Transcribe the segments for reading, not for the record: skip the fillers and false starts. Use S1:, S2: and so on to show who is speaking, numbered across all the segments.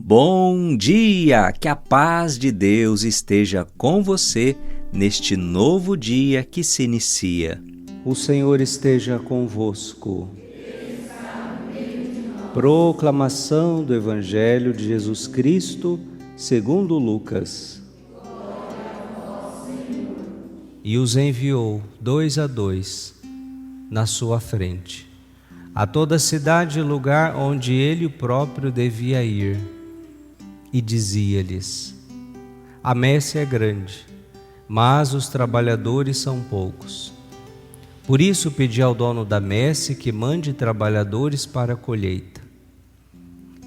S1: Bom dia! Que a paz de Deus esteja com você neste novo dia que se inicia.
S2: O Senhor esteja convosco. Proclamação do Evangelho de Jesus Cristo, segundo Lucas. E os enviou 2 a 2 na sua frente, a toda cidade e lugar onde ele próprio devia ir. E dizia-lhes: a messe é grande, mas os trabalhadores são poucos. Por isso pedi ao dono da messe que mande trabalhadores para a colheita.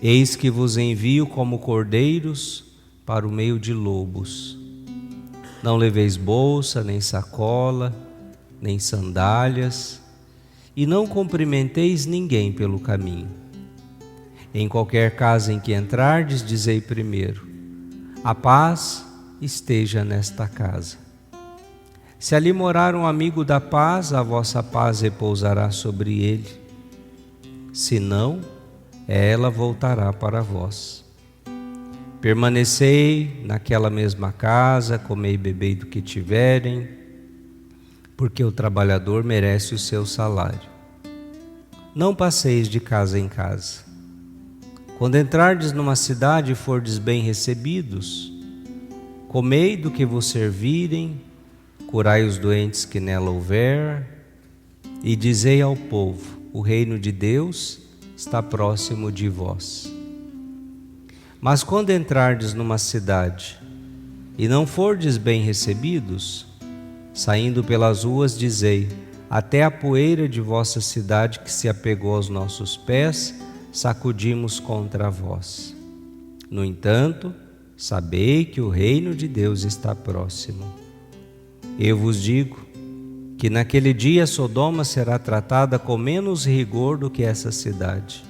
S2: Eis que vos envio como cordeiros para o meio de lobos. Não leveis bolsa, nem sacola, nem sandálias, e não cumprimenteis ninguém pelo caminho. Em qualquer casa em que entrardes, dizei primeiro: a paz esteja nesta casa. Se ali morar um amigo da paz, a vossa paz repousará sobre ele. Se não, ela voltará para vós. Permanecei naquela mesma casa, comei e bebei do que tiverem, porque o trabalhador merece o seu salário. Não passeis de casa em casa. Quando entrardes numa cidade e fordes bem recebidos, comei do que vos servirem, curai os doentes que nela houver, e dizei ao povo: o reino de Deus está próximo de vós. Mas quando entrardes numa cidade e não fordes bem recebidos, saindo pelas ruas, dizei: até a poeira de vossa cidade que se apegou aos nossos pés, sacudimos contra vós. No entanto, sabei que o reino de Deus está próximo. Eu vos digo que naquele dia Sodoma será tratada com menos rigor do que essa cidade.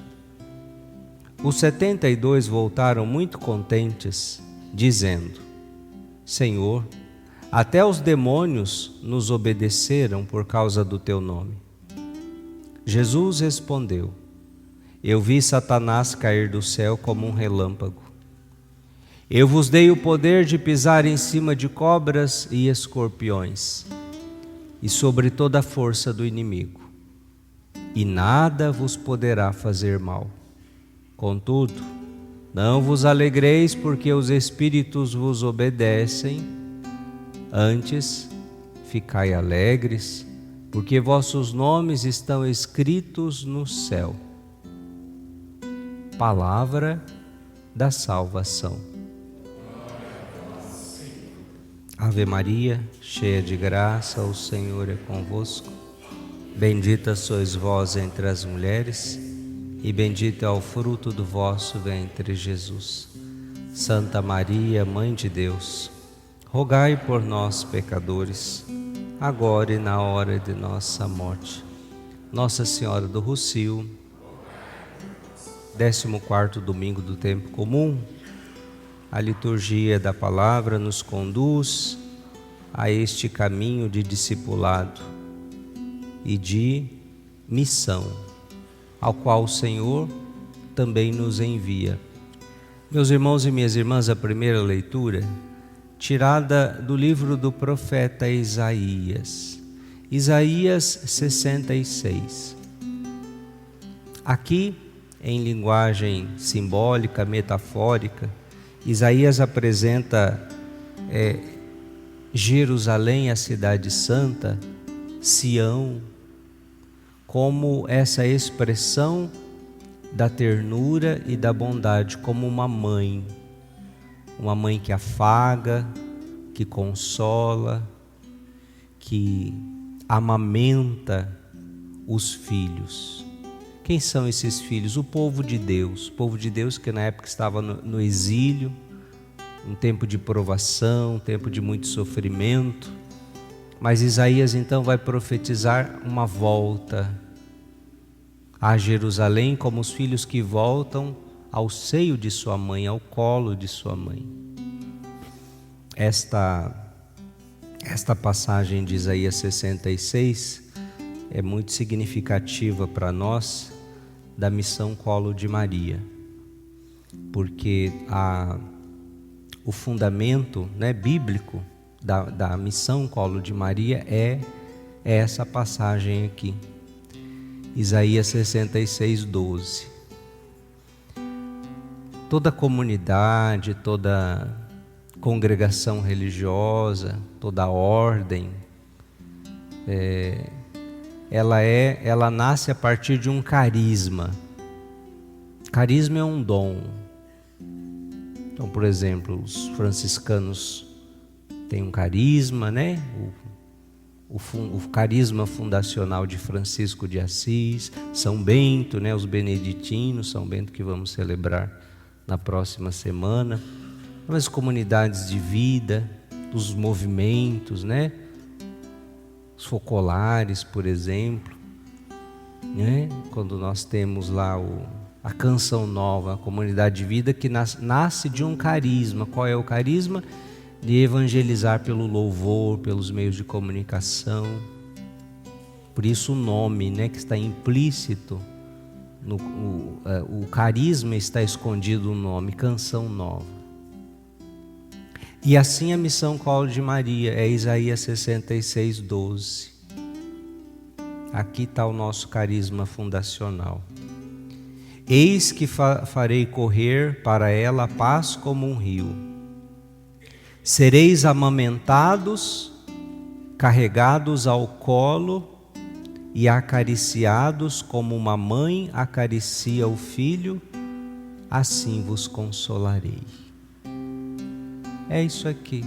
S2: Os 72 voltaram muito contentes, dizendo: Senhor, até os demônios nos obedeceram por causa do teu nome. Jesus respondeu: eu vi Satanás cair do céu como um relâmpago. Eu vos dei o poder de pisar em cima de cobras e escorpiões, e sobre toda a força do inimigo, e nada vos poderá fazer mal. Contudo, não vos alegreis porque os espíritos vos obedecem, antes ficai alegres, porque vossos nomes estão escritos no céu. Palavra da salvação. Ave Maria, cheia de graça, o Senhor é convosco. Bendita sois vós entre as mulheres, e bendito é o fruto do vosso ventre, Jesus. Santa Maria, Mãe de Deus, rogai por nós, pecadores, agora e na hora de nossa morte. Nossa Senhora do Rossio, 14º domingo do tempo comum, a liturgia da palavra nos conduz a este caminho de discipulado e de missão, ao qual o Senhor também nos envia. Meus irmãos e minhas irmãs, a primeira leitura, tirada do livro do profeta Isaías, Isaías 66. Aqui, em linguagem simbólica, metafórica, Isaías apresenta Jerusalém, a cidade santa, Sião, como essa expressão da ternura e da bondade, como uma mãe que afaga, que consola, que amamenta os filhos. Quem são esses filhos? O povo de Deus que na época estava no exílio, um tempo de provação, um tempo de muito sofrimento. Mas Isaías então vai profetizar uma volta a Jerusalém, como os filhos que voltam ao seio de sua mãe, ao colo de sua mãe. Esta passagem de Isaías 66 é muito significativa para nós, da missão Colo de Maria. porque o fundamento, né, bíblico da missão Colo de Maria é essa passagem aqui, Isaías 66, 12. Toda comunidade, toda congregação religiosa, toda ordem, ela nasce a partir de um carisma. Carisma é um dom. Então, por exemplo, os franciscanos têm um carisma, né? O carisma fundacional de Francisco de Assis, São Bento, né? Os beneditinos, São Bento que vamos celebrar na próxima semana, as comunidades de vida, os movimentos, né? Os focolares, por exemplo, né? Quando nós temos lá a Canção Nova, a comunidade de vida que nasce de um carisma. Qual é o carisma? De evangelizar pelo louvor, pelos meios de comunicação. Por isso o nome, né, que está implícito, o carisma está escondido no nome, Canção Nova. E assim a missão Colo de Maria é Isaías 66, 12. Aqui está o nosso carisma fundacional. Eis que farei correr para ela a paz como um rio. Sereis amamentados, carregados ao colo e acariciados como uma mãe acaricia o filho, assim vos consolarei. É isso aqui,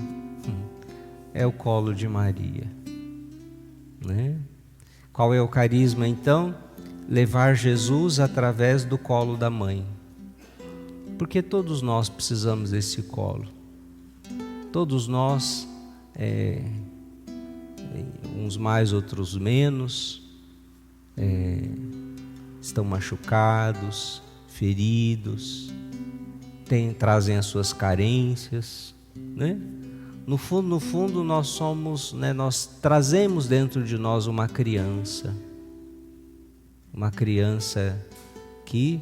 S2: é o colo de Maria, né? Qual é o carisma então? Levar Jesus através do colo da mãe, porque todos nós precisamos desse colo. Todos nós, uns mais, outros menos, estão machucados, feridos, trazem as suas carências, né? No fundo nós somos, né, nós trazemos dentro de nós uma criança que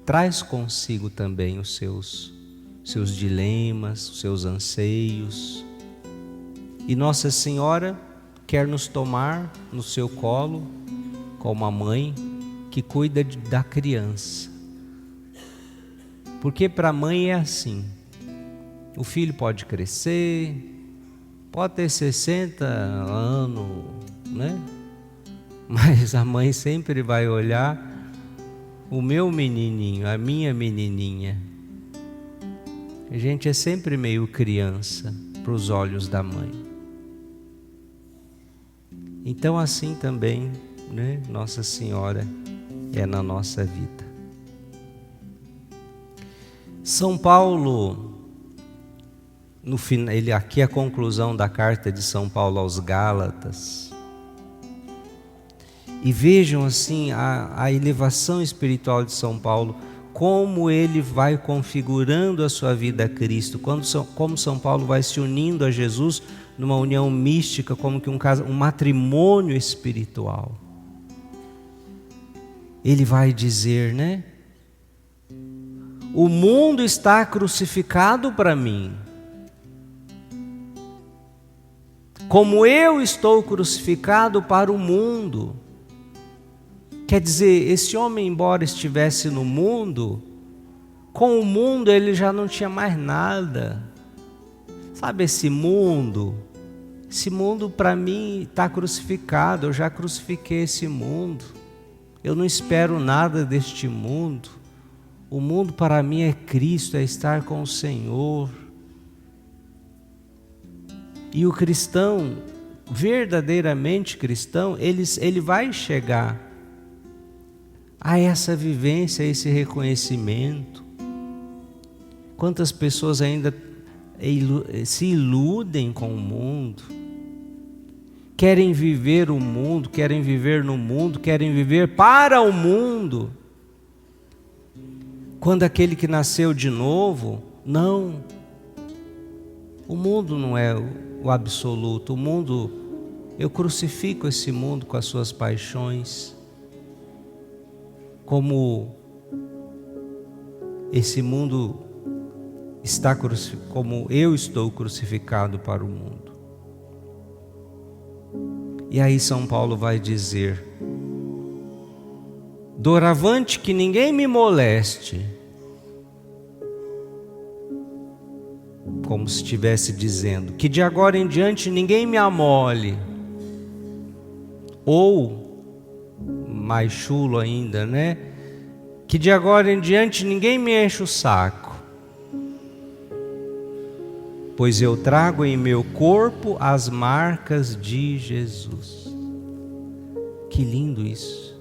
S2: traz consigo também os seus dilemas, os seus anseios. E Nossa Senhora quer nos tomar no seu colo como a mãe que cuida da criança. Porque para a mãe é assim, o filho pode crescer, pode ter 60 anos, né? Mas a mãe sempre vai olhar o meu menininho, a minha menininha. A gente é sempre meio criança para os olhos da mãe. Então assim também, né, Nossa Senhora é na nossa vida. São Paulo, no final, aqui é a conclusão da carta de São Paulo aos Gálatas. E vejam assim a elevação espiritual de São Paulo, como ele vai configurando a sua vida a Cristo, como São Paulo vai se unindo a Jesus numa união mística, como que um matrimônio espiritual. Ele vai dizer, né? O mundo está crucificado para mim, como eu estou crucificado para o mundo. Quer dizer, esse homem, embora estivesse no mundo, com o mundo ele já não tinha mais nada. Sabe, esse mundo para mim está crucificado, eu já crucifiquei esse mundo. Eu não espero nada deste mundo. O mundo para mim é Cristo, é estar com o Senhor. E o cristão, verdadeiramente cristão, ele vai chegar a essa vivência, a esse reconhecimento. Quantas pessoas ainda se iludem com o mundo, querem viver o mundo, querem viver no mundo, querem viver para o mundo, quando aquele que nasceu de novo, não. O mundo não é o absoluto. O mundo, eu crucifico esse mundo com as suas paixões, como esse mundo está como eu estou crucificado para o mundo. E aí São Paulo vai dizer: doravante que ninguém me moleste, como se estivesse dizendo, que de agora em diante ninguém me amole, ou, mais chulo ainda, né? Que de agora em diante ninguém me enche o saco, pois eu trago em meu corpo as marcas de Jesus. Que lindo isso!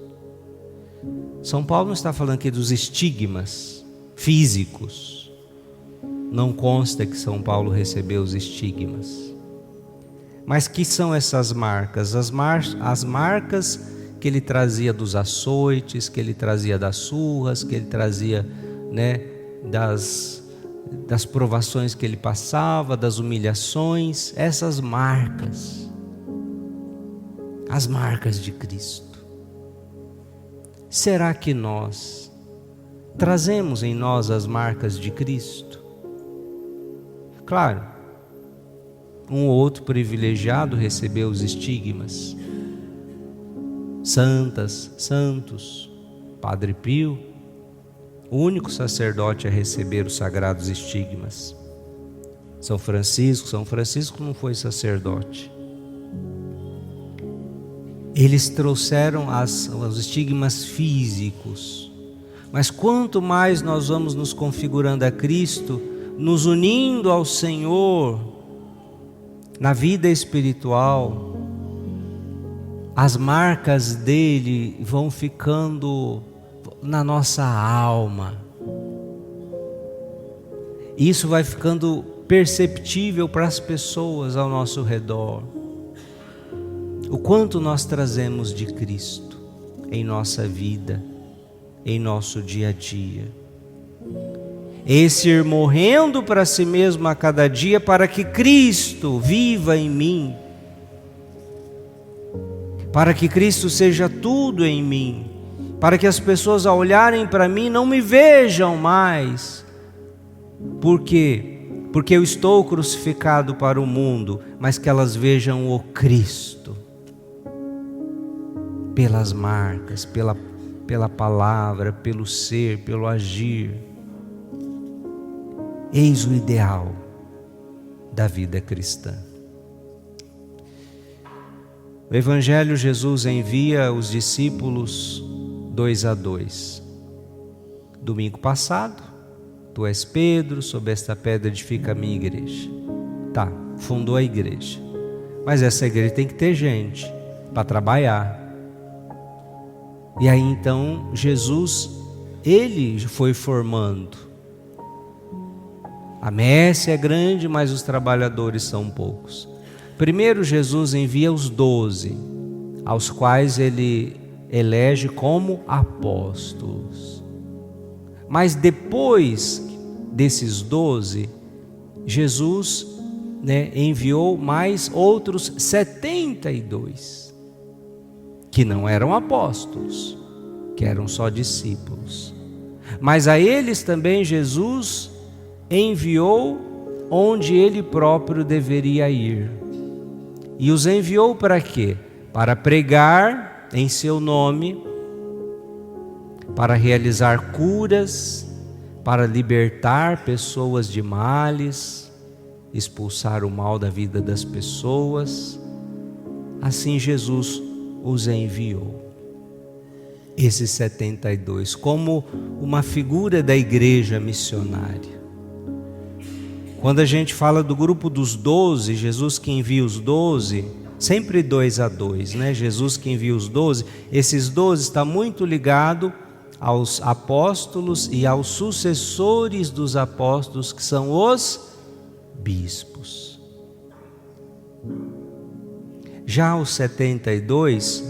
S2: São Paulo não está falando aqui dos estigmas físicos. Não consta que São Paulo recebeu os estigmas. Mas que são essas marcas? As marcas que ele trazia dos açoites, que ele trazia das surras, que ele trazia, né, das provações que ele passava, das humilhações, essas marcas, as marcas de Cristo. Será que nós trazemos em nós as marcas de Cristo? Claro, um ou outro privilegiado recebeu os estigmas. Santos, Padre Pio, o único sacerdote a receber os sagrados estigmas. São Francisco não foi sacerdote. Eles trouxeram os estigmas físicos. Mas quanto mais nós vamos nos configurando a Cristo, nos unindo ao Senhor na vida espiritual, as marcas dele vão ficando na nossa alma. Isso vai ficando perceptível para as pessoas ao nosso redor. O quanto nós trazemos de Cristo em nossa vida, em nosso dia a dia. Esse ir morrendo para si mesmo a cada dia, para que Cristo viva em mim, para que Cristo seja tudo em mim, para que as pessoas ao olharem para mim não me vejam mais. Por quê? Porque eu estou crucificado para o mundo, mas que elas vejam o Cristo, pelas marcas, pela palavra, pelo ser, pelo agir. Eis o ideal da vida cristã. No Evangelho, Jesus envia os discípulos 2 a 2. Domingo passado, tu és Pedro, sobre esta pedra edifica a minha igreja. Tá, fundou a igreja. Mas essa igreja tem que ter gente para trabalhar. E aí então Jesus, ele foi formando. A messe é grande, mas os trabalhadores são poucos. Primeiro Jesus envia os 12, aos quais ele elege como apóstolos. Mas depois desses 12, Jesus, enviou mais outros 72, que não eram apóstolos, que eram só discípulos. Mas a eles também Jesus enviou onde ele próprio deveria ir. E os enviou para quê? Para pregar em seu nome, para realizar curas, para libertar pessoas de males, expulsar o mal da vida das pessoas. Assim Jesus os enviou. Esses 72, como uma figura da igreja missionária. Quando a gente fala do grupo dos 12, Jesus que envia os 12, sempre 2 a 2, né? Jesus que envia os 12, esses 12 está muito ligado aos apóstolos e aos sucessores dos apóstolos, que são os bispos. Já os 72,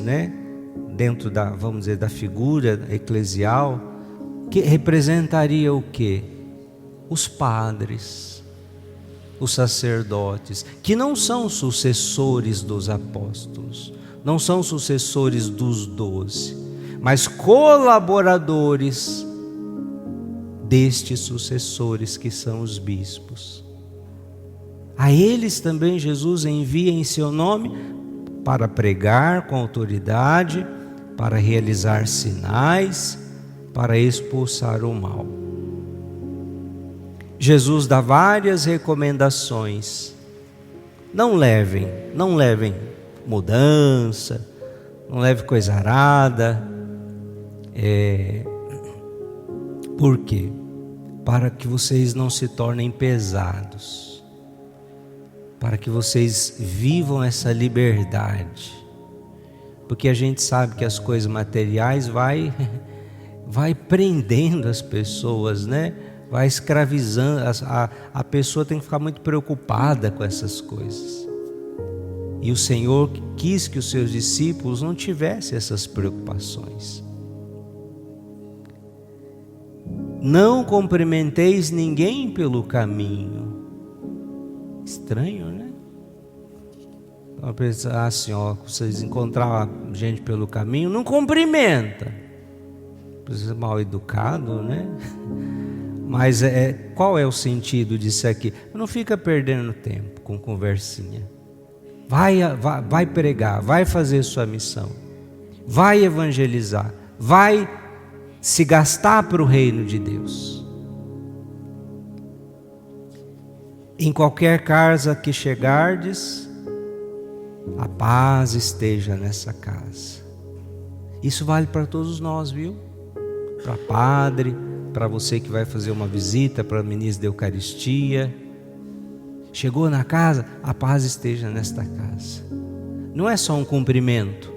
S2: dentro vamos dizer, da figura eclesial, que representaria o quê? Os padres, os sacerdotes, que não são sucessores dos apóstolos, não são sucessores dos 12, mas colaboradores destes sucessores que são os bispos. A eles também Jesus envia em seu nome para pregar com autoridade, para realizar sinais, para expulsar o mal. Jesus dá várias recomendações. Não levem mudança, não leve coisa arada. Por quê? Para que vocês não se tornem pesados, para que vocês vivam essa liberdade, porque a gente sabe que as coisas materiais vai prendendo as pessoas, né? Vai escravizando, a pessoa tem que ficar muito preocupada com essas coisas. E o Senhor quis que os seus discípulos não tivessem essas preocupações. Não cumprimenteis ninguém pelo caminho. Estranho, né? Então, pensar assim, vocês encontrar gente pelo caminho, não cumprimenta. Precisa ser mal educado, né? Mas qual é o sentido disso aqui? Não fica perdendo tempo com conversinha. Vai pregar, vai fazer sua missão, vai evangelizar, vai se gastar para o reino de Deus. Em qualquer casa que chegardes, a paz esteja nessa casa. Isso vale para todos nós, viu? Para padre, para você que vai fazer uma visita, para ministro da Eucaristia. Chegou na casa, a paz esteja nesta casa. Não é só um cumprimento,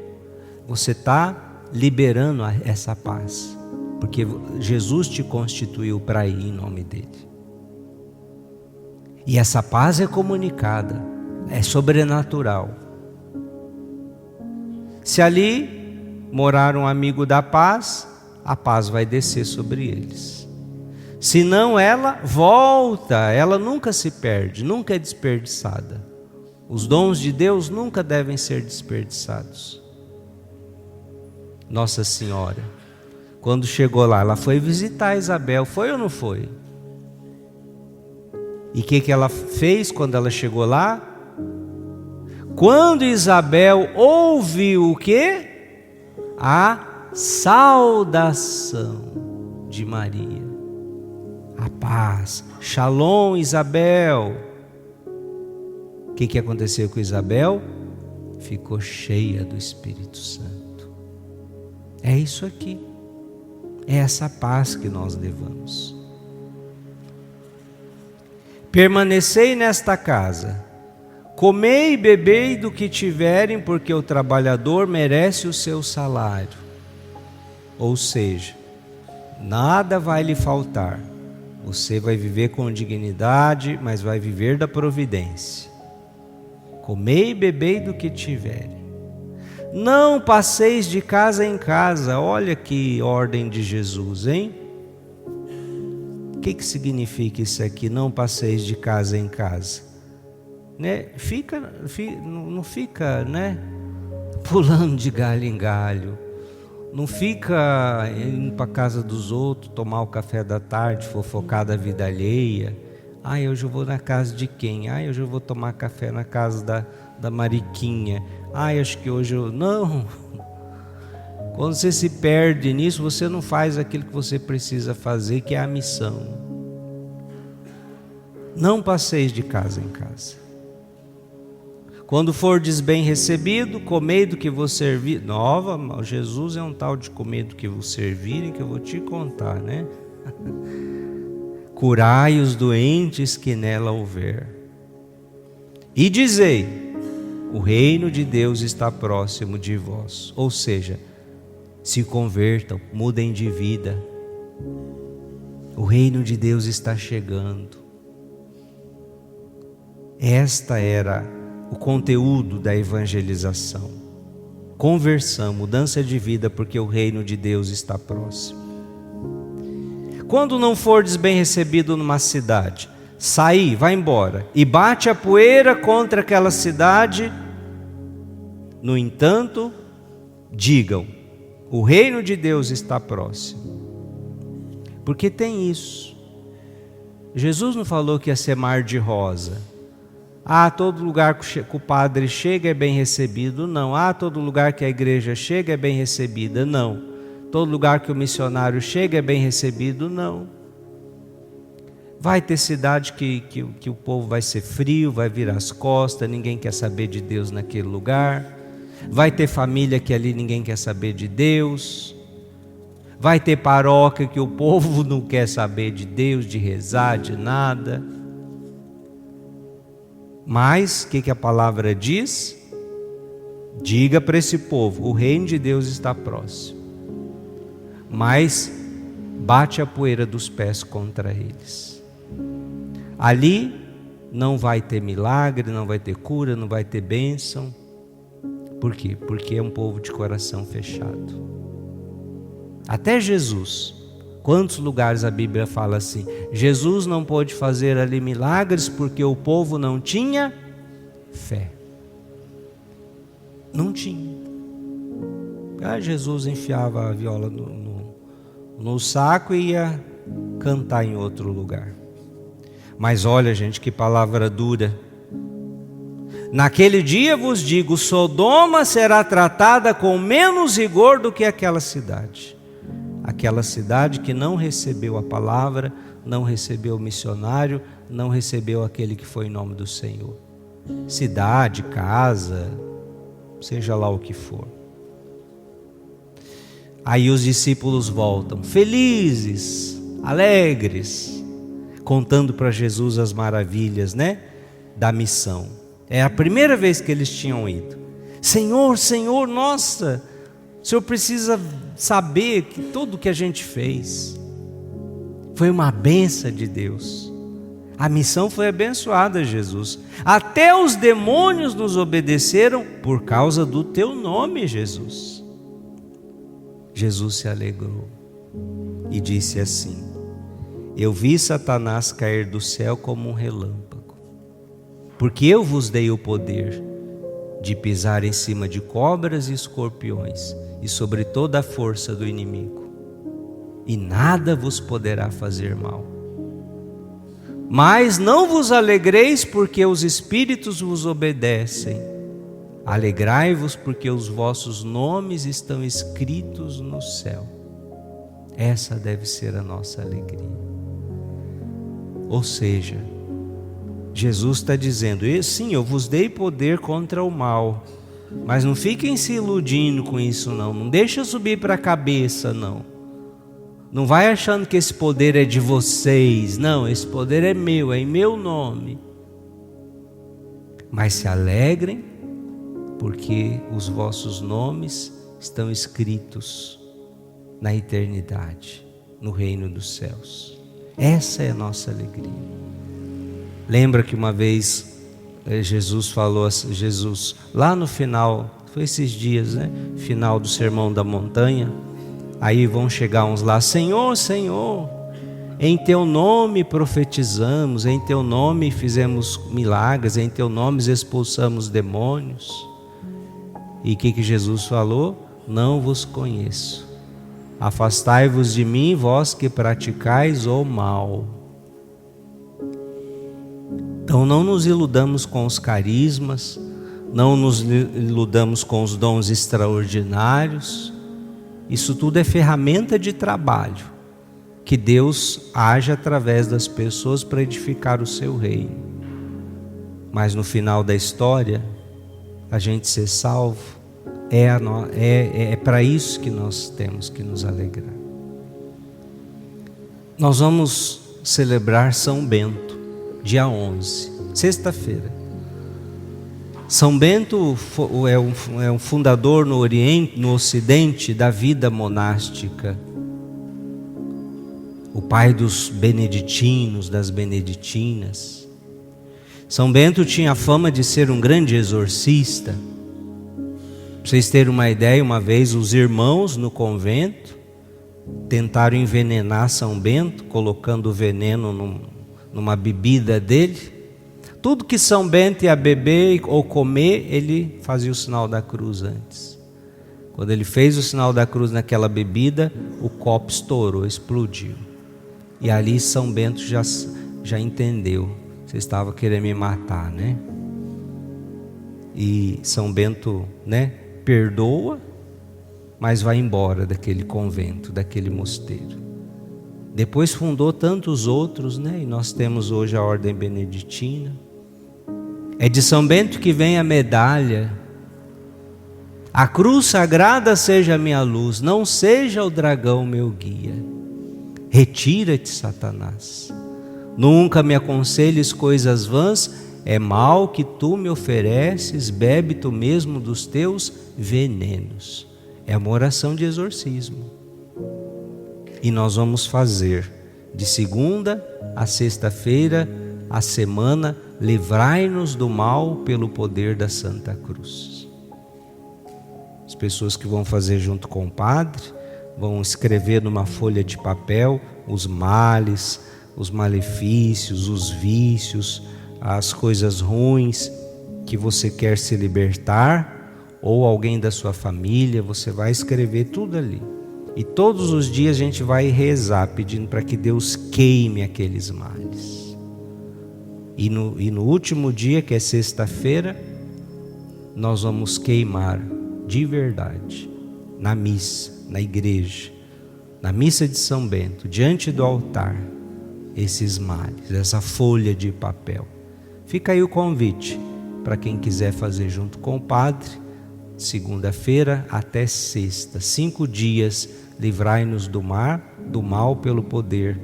S2: você está liberando essa paz, porque Jesus te constituiu para ir em nome dele. E essa paz é comunicada, é sobrenatural. Se ali morar um amigo da paz, a paz vai descer sobre eles. Se não, ela volta, ela nunca se perde, nunca é desperdiçada. Os dons de Deus nunca devem ser desperdiçados. Nossa Senhora, quando chegou lá, ela foi visitar Isabel, foi ou não foi? E o que ela fez quando ela chegou lá? Quando Isabel ouviu o quê? A saudação de Maria. A paz. Shalom, Isabel. O que aconteceu com Isabel? Ficou cheia do Espírito Santo. É isso aqui. É essa paz que nós levamos. Permanecei nesta casa, comei e bebei do que tiverem, porque o trabalhador merece o seu salário. Ou seja, nada vai lhe faltar. Você vai viver com dignidade, mas vai viver da providência. Comei e bebei do que tiverem. Não passeis de casa em casa. Olha que ordem de Jesus, hein? O que significa isso aqui? Não passeis de casa em casa, né? Não fica, né? Pulando de galho em galho. Não fica indo para a casa dos outros, tomar o café da tarde, fofocar da vida alheia. Hoje eu vou na casa de quem? Hoje eu vou tomar café na casa da Mariquinha. Acho que hoje eu... Não! Quando você se perde nisso, você não faz aquilo que você precisa fazer, que é a missão. Não passeis de casa em casa. Quando fordes bem recebido, comei do que vos servir. Jesus é um tal de comer do que vos servirem, que eu vou te contar, né? Curai os doentes que nela houver. E dizei: o reino de Deus está próximo de vós. Ou seja, se convertam, mudem de vida. O reino de Deus está chegando. Esta era o conteúdo da evangelização. Conversão, mudança de vida, porque o reino de Deus está próximo. Quando não fordes bem recebido numa cidade, saí, vai embora, e bate a poeira contra aquela cidade. No entanto, digam: o reino de Deus está próximo. Porque tem isso. Jesus não falou que ia ser mar de rosa. Todo lugar que o padre chega é bem recebido. Não. Todo lugar que a igreja chega é bem recebida. Não. Todo lugar que o missionário chega é bem recebido. Não. Vai ter cidade que o povo vai ser frio, vai virar as costas, ninguém quer saber de Deus naquele lugar. Vai ter família que ali ninguém quer saber de Deus. Vai ter paróquia que o povo não quer saber de Deus, de rezar, de nada. Mas, o que a palavra diz? Diga para esse povo, o reino de Deus está próximo. Mas, bate a poeira dos pés contra eles. Ali não vai ter milagre, não vai ter cura, não vai ter bênção. Por quê? Porque é um povo de coração fechado. Até Jesus, quantos lugares a Bíblia fala assim? Jesus não pôde fazer ali milagres porque o povo não tinha fé. Não tinha. Jesus enfiava a viola no saco e ia cantar em outro lugar. Mas olha, gente, que palavra dura. Naquele dia vos digo, Sodoma será tratada com menos rigor do que aquela cidade. Aquela cidade que não recebeu a palavra, não recebeu o missionário, não recebeu aquele que foi em nome do Senhor. Cidade, casa, seja lá o que for. Aí os discípulos voltam, felizes, alegres, contando para Jesus as maravilhas, da missão. É a primeira vez que eles tinham ido. Senhor, Senhor, nossa, o Senhor precisa saber que tudo que a gente fez foi uma bênção de Deus. A missão foi abençoada, Jesus. Até os demônios nos obedeceram por causa do teu nome, Jesus. Jesus se alegrou e disse assim: eu vi Satanás cair do céu como um relâmpago, porque eu vos dei o poder de pisar em cima de cobras e escorpiões e sobre toda a força do inimigo, e nada vos poderá fazer mal. Mas não vos alegreis porque os espíritos vos obedecem. Alegrai-vos porque os vossos nomes estão escritos no céu. Essa deve ser a nossa alegria. Ou seja, Jesus está dizendo, sim, eu vos dei poder contra o mal, mas não fiquem se iludindo com isso não. Não deixa subir para a cabeça não. Não vai achando que esse poder é de vocês. Não, esse poder é meu, é em meu nome. Mas se alegrem, porque os vossos nomes estão escritos na eternidade, no reino dos céus. Essa é a nossa alegria. Lembra que uma vez Jesus falou, lá no final, foi esses dias, final do Sermão da Montanha, aí vão chegar uns lá, Senhor, Senhor, em teu nome profetizamos, em teu nome fizemos milagres, em teu nome expulsamos demônios. E o que Jesus falou? Não vos conheço. Afastai-vos de mim, vós que praticais o mal. Então não nos iludamos com os carismas, não nos iludamos com os dons extraordinários. Isso tudo é ferramenta de trabalho, que Deus age através das pessoas para edificar o seu reino. Mas no final da história, a gente ser salvo, é para isso que nós temos que nos alegrar. Nós vamos celebrar São Bento, dia 11, sexta-feira. São Bento é um fundador no Oriente, no Ocidente, da vida monástica. O pai dos beneditinos, das beneditinas. São Bento tinha a fama de ser um grande exorcista. Para vocês terem uma ideia, uma vez os irmãos no convento tentaram envenenar São Bento, colocando o veneno numa bebida dele. Tudo que São Bento ia beber ou comer, ele fazia o sinal da cruz antes. Quando ele fez o sinal da cruz naquela bebida, o copo estourou, explodiu. E ali São Bento já entendeu. Você estava querendo me matar, né? E São Bento, né, perdoa, mas vai embora daquele convento, daquele mosteiro. Depois fundou tantos outros, né? E nós temos hoje a Ordem Beneditina. É de São Bento que vem a medalha. A cruz sagrada seja a minha luz, não seja o dragão meu guia. Retira-te, Satanás. Nunca me aconselhes coisas vãs, é mal que tu me ofereces, bebe tu mesmo dos teus venenos. É uma oração de exorcismo. E nós vamos fazer de segunda a sexta-feira, a semana, livrai-nos do mal pelo poder da Santa Cruz. As pessoas que vão fazer junto com o padre vão escrever numa folha de papel os males, os malefícios, os vícios, as coisas ruins que você quer se libertar, ou alguém da sua família, você vai escrever tudo ali. E todos os dias a gente vai rezar pedindo para que Deus queime aqueles males. E no último dia, que é sexta-feira, nós vamos queimar de verdade, na missa, na igreja, na missa de São Bento, diante do altar, esses males, essa folha de papel. Fica aí o convite para quem quiser fazer junto com o padre, segunda-feira até sexta, 5 dias, livrai-nos do mal pelo poder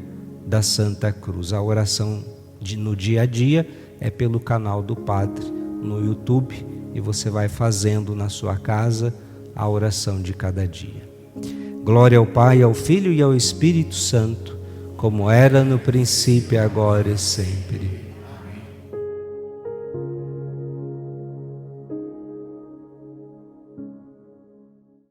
S2: da Santa Cruz. A oração no dia a dia é pelo canal do padre no YouTube, e você vai fazendo na sua casa a oração de cada dia. Glória ao Pai, ao Filho e ao Espírito Santo, como era no princípio, agora e sempre.